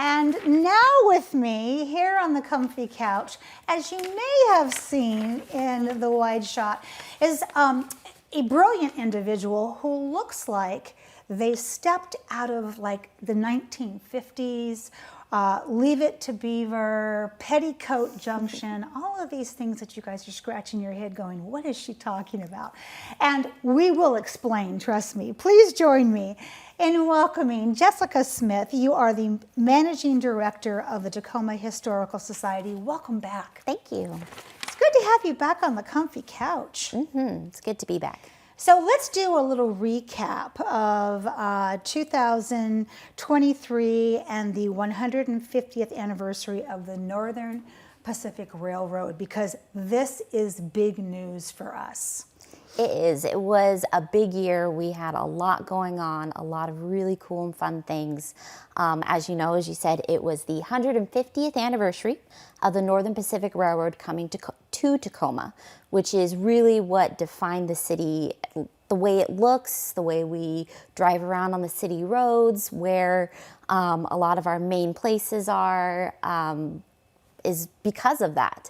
And now with me here on the comfy couch, as you may have seen in the wide shot, is a brilliant individual who looks like they stepped out of like the 1950s, Leave It to Beaver, Petticoat Junction, all of these things that you guys are scratching your head going, what is she talking about? And we will explain, trust me. Please join me in welcoming Jessica Smith. You are the Managing Director of the Tacoma Historical Society. Welcome back. Thank you. It's good to have you back on the comfy couch. It's good to be back. So let's do a little recap of 2023 and the 150th anniversary of the Northern Pacific Railroad, because this is big news for us. It is. It was a big year. We had a lot going on, a lot of really cool and fun things. As you know, as you said, it was the 150th anniversary of the Northern Pacific Railroad coming to Tacoma, which is really what defined the city, the way it looks, the way we drive around on the city roads, where a lot of our main places are, is because of that.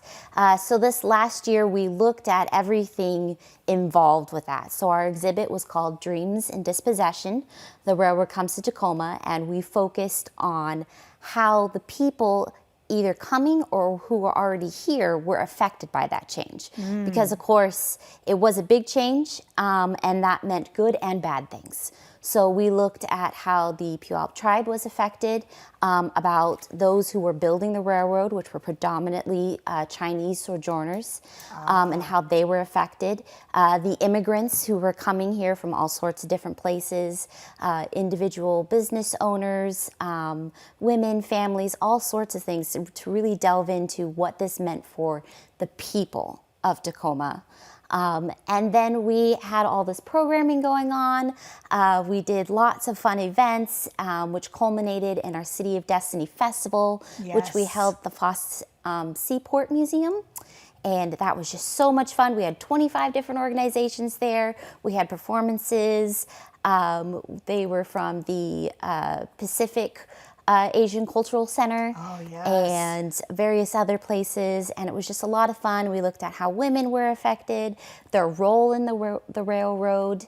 So this last year, we looked at everything involved with that. So our exhibit was called Dreams and Dispossession. The Railroad Comes to Tacoma, and we focused on how the people either coming or who were already here were affected by that change. Because of course, it was a big change, and that meant good and bad things. So we looked at how the Puyallup tribe was affected, about those who were building the railroad, which were predominantly Chinese sojourners, and how they were affected. The immigrants who were coming here from all sorts of different places, individual business owners, women, families, all sorts of things to really delve into what this meant for the people of Tacoma. And then we had all this programming going on. We did lots of fun events, which culminated in our City of Destiny Festival, which we held at the Foss Seaport Museum. And that was just so much fun. We had 25 different organizations there. We had performances. They were from the Pacific Asian Cultural Center and various other places, and it was just a lot of fun. We looked at how women were affected, their role in the railroad.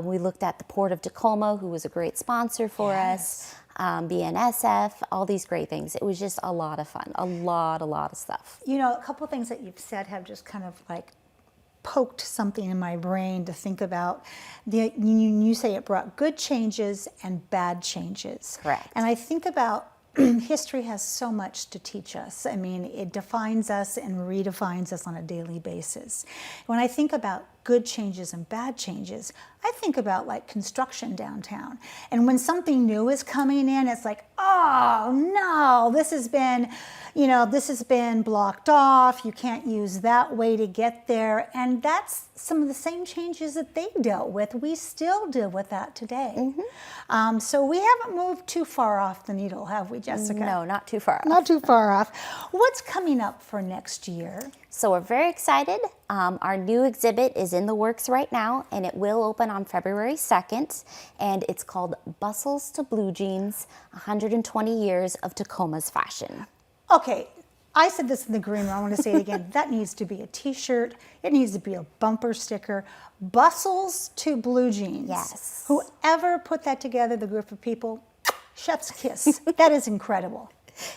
We looked at the Port of Tacoma, who was a great sponsor for us, BNSF, all these great things. It was just a lot of fun, a lot of stuff. You know, a couple things that you've said have just kind of like poked something in my brain to think about. You say it brought good changes and bad changes. Correct. And I think about history has so much to teach us. I mean, it defines us and redefines us on a daily basis. When I think about good changes and bad changes, I think about like construction downtown. And when something new is coming in, it's like, oh no, this has been blocked off. You can't use that way to get there. And that's some of the same changes that they dealt with. We still deal with that today. So we haven't moved too far off the needle, have we, Jessica? No, not too far off. Not too far off. What's coming up for next year? So we're very excited. Our new exhibit is in the works right now, and it will open on February 2nd, and it's called Bustles to Blue Jeans, 120 Years of Tacoma's Fashion. Okay, I said this in the green room, I want to say it again. That needs to be a t-shirt. It needs to be a bumper sticker. Bustles to Blue Jeans. Yes. Whoever put that together, the group of people, chef's kiss. That is incredible.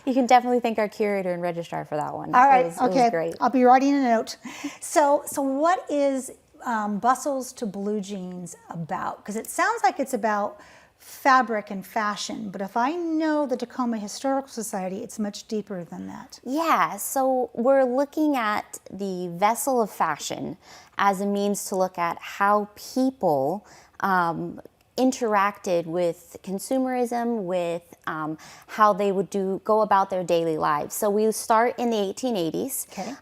You can definitely thank our curator and registrar for that one. All right, It was great. I'll be writing a note. So what is Bustles to Blue Jeans about? Because it sounds like it's about fabric and fashion, but if I know the Tacoma Historical Society, it's much deeper than that. Yeah, so we're looking at the vessel of fashion as a means to look at how people interacted with consumerism, with how they would go about their daily lives. So we start in the 1880s. Okay.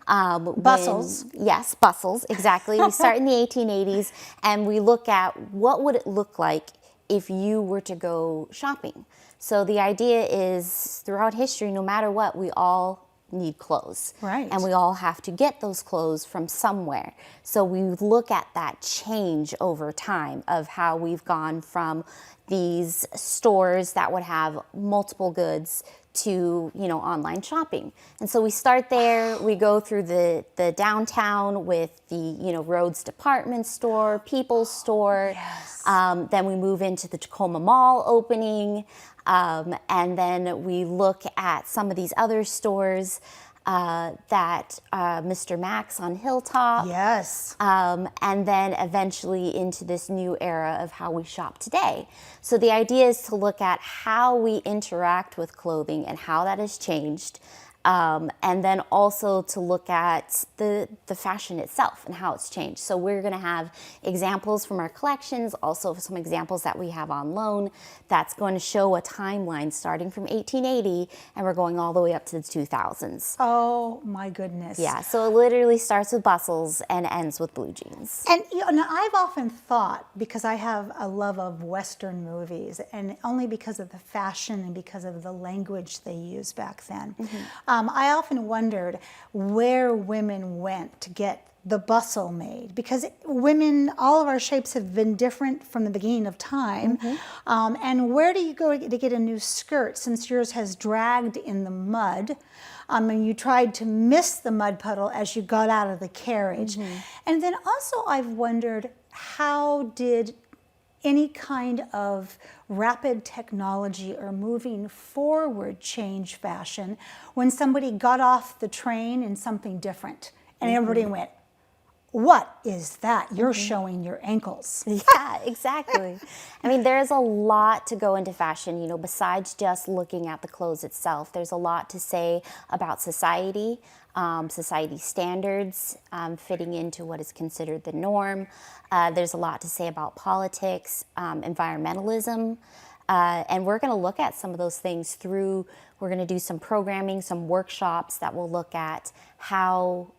Bustles. Yes, bustles, exactly. We start in the 1880s, and we look at what would it look like if you were to go shopping. So the idea is throughout history, no matter what, we all need clothes. Right. And we all have to get those clothes from somewhere. So we look at that change over time of how we've gone from these stores that would have multiple goods to, you know, online shopping. And so we start there, we go through the downtown with the, you know, Rhodes department store, People's store. Yes. Then we move into the Tacoma Mall opening. And then we look at some of these other stores that Mr. Max on Hilltop. Yes. And then eventually into this new era of how we shop today. So the idea is to look at how we interact with clothing and how that has changed. And then also to look at the fashion itself and how it's changed. So we're going to have examples from our collections, also some examples that we have on loan that's going to show a timeline starting from 1880 and we're going all the way up to the 2000s. Oh my goodness. Yeah, so it literally starts with bustles and ends with blue jeans. And you know, now I've often thought, because I have a love of Western movies, and only because of the fashion and because of the language they used back then, I often wondered where women went to get the bustle made, because women, all of our shapes have been different from the beginning of time. And where do you go to get a new skirt, since yours has dragged in the mud? And you tried to miss the mud puddle as you got out of the carriage. And then also I've wondered, how did any kind of rapid technology or moving forward change fashion when somebody got off the train in something different and everybody went, what is that? You're showing your ankles. Yeah, exactly. I mean, there's a lot to go into fashion, you know, besides just looking at the clothes itself. There's a lot to say about society, society standards, fitting into what is considered the norm. There's a lot to say about politics, environmentalism, and we're going to look at some of those things through, we're going to do some programming, some workshops that will look at how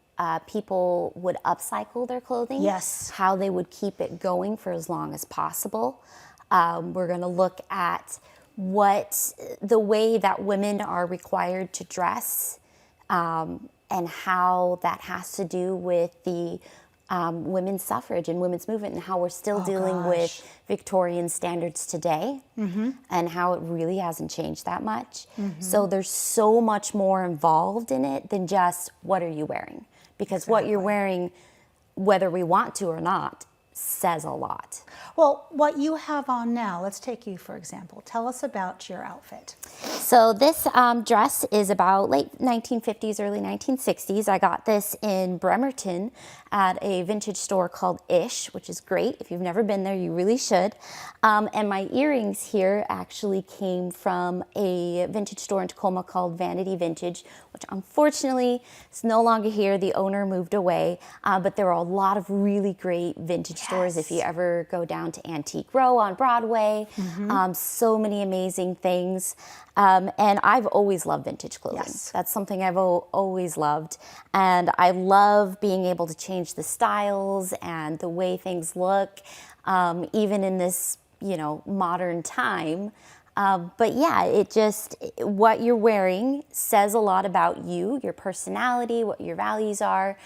people would upcycle their clothing. Yes. How they would keep it going for as long as possible. We're going to look at what the way that women are required to dress and how that has to do with the women's suffrage and women's movement and how we're still dealing with Victorian standards today and how it really hasn't changed that much. So there's so much more involved in it than just what are you wearing? Because what you're wearing, whether we want to or not, says a lot. Well, what you have on now, let's take you for example. Tell us about your outfit. So this dress is about late 1950s, early 1960s. I got this in Bremerton at a vintage store called Ish, which is great. If you've never been there, you really should. And my earrings here actually came from a vintage store in Tacoma called Vanity Vintage, which unfortunately is no longer here. The owner moved away, but there are a lot of really great vintage stores if you ever go down to Antique Row on Broadway. So many amazing things. And I've always loved vintage clothing. That's something I've always loved. And I love being able to change the styles and the way things look, even in this, you know, modern time. But yeah, it just, what you're wearing says a lot about you, your personality, what your values are.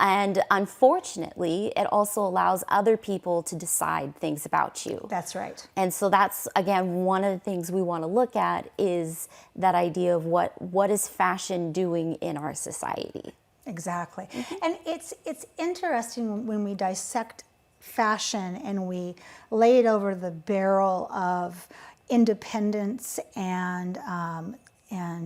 And unfortunately, it also allows other people to decide things about you. That's right. And so that's, again, one of the things we want to look at is that idea of what is fashion doing in our society. Exactly. And it's interesting when we dissect fashion and we lay it over the barrel of independence and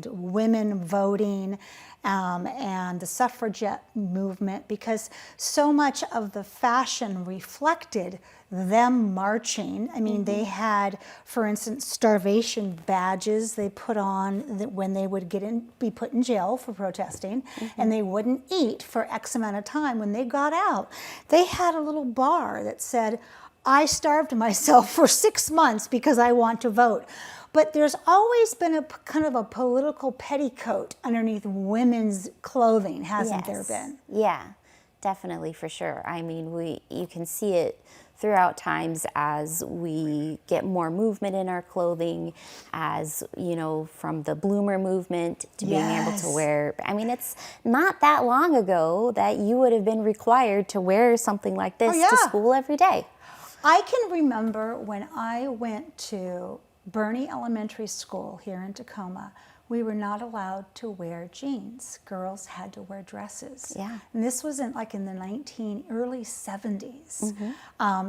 women voting and the suffragette movement, because so much of the fashion reflected them marching. I mean, they had, for instance, starvation badges they put on when they would be put in jail for protesting, and they wouldn't eat for X amount of time. When they got out, they had a little bar that said, I starved myself for 6 months because I want to vote. But there's always been a kind of a political petticoat underneath women's clothing, hasn't there been? Yeah, definitely, for sure. I mean, you can see it throughout times as we get more movement in our clothing, as, you know, from the bloomer movement to being able to Yes. wear, I mean, it's not that long ago that you would have been required to wear something like this yeah. to school every day. I can remember when I went to Burney Elementary School here in Tacoma, we were not allowed to wear jeans. Girls had to wear dresses. Yeah. And this was in the early 70s.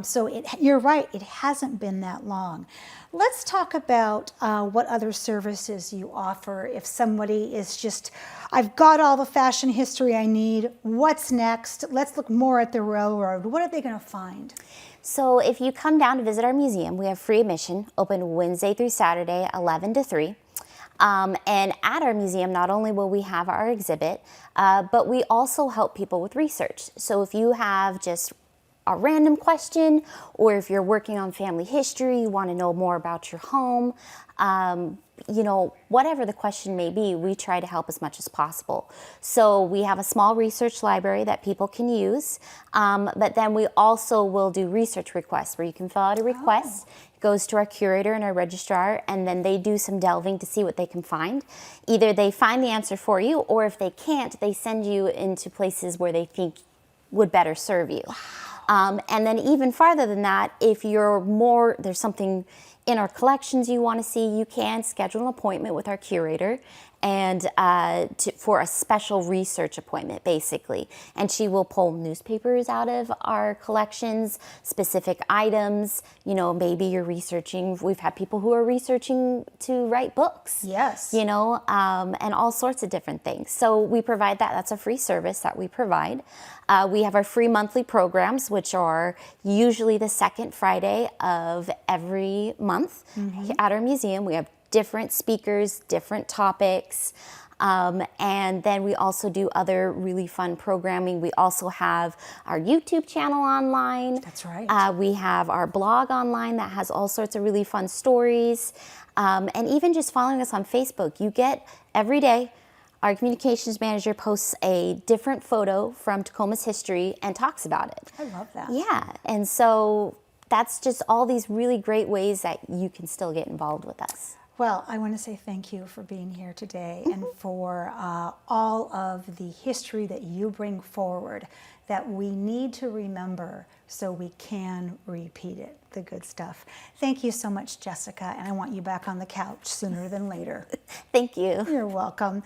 So you're right, it hasn't been that long. Let's talk about what other services you offer if somebody is just, I've got all the fashion history I need, what's next? Let's look more at the railroad. What are they going to find? So if you come down to visit our museum, we have free admission, open Wednesday through Saturday, 11 to 3. And at our museum, not only will we have our exhibit, but we also help people with research. So if you have just a random question, or if you're working on family history, you want to know more about your home, you know, whatever the question may be, we try to help as much as possible. So we have a small research library that people can use, but then we also will do research requests where you can fill out a request. It goes to our curator and our registrar, and then they do some delving to see what they can find. Either they find the answer for you, or if they can't, they send you into places where they think would better serve you. And then even farther than that, if you're more, there's something in our collections you want to see, you can schedule an appointment with our curator and for a special research appointment, basically. And she will pull newspapers out of our collections, specific items. You know, maybe you're researching, we've had people who are researching to write books. Yes. You know, and all sorts of different things. So we provide that. That's a free service that we provide. We have our free monthly programs, which are usually the second Friday of every month at our museum. We have different speakers, different topics, and then we also do other really fun programming. We also have our YouTube channel online. That's right. We have our blog online that has all sorts of really fun stories, and even just following us on Facebook. You get every day, our communications manager posts a different photo from Tacoma's history and talks about it. I love that. Yeah, and so that's just all these really great ways that you can still get involved with us. Well, I want to say thank you for being here today and for all of the history that you bring forward that we need to remember so we can repeat it, the good stuff. Thank you so much, Jessica, and I want you back on the couch sooner than later. Thank you. You're welcome.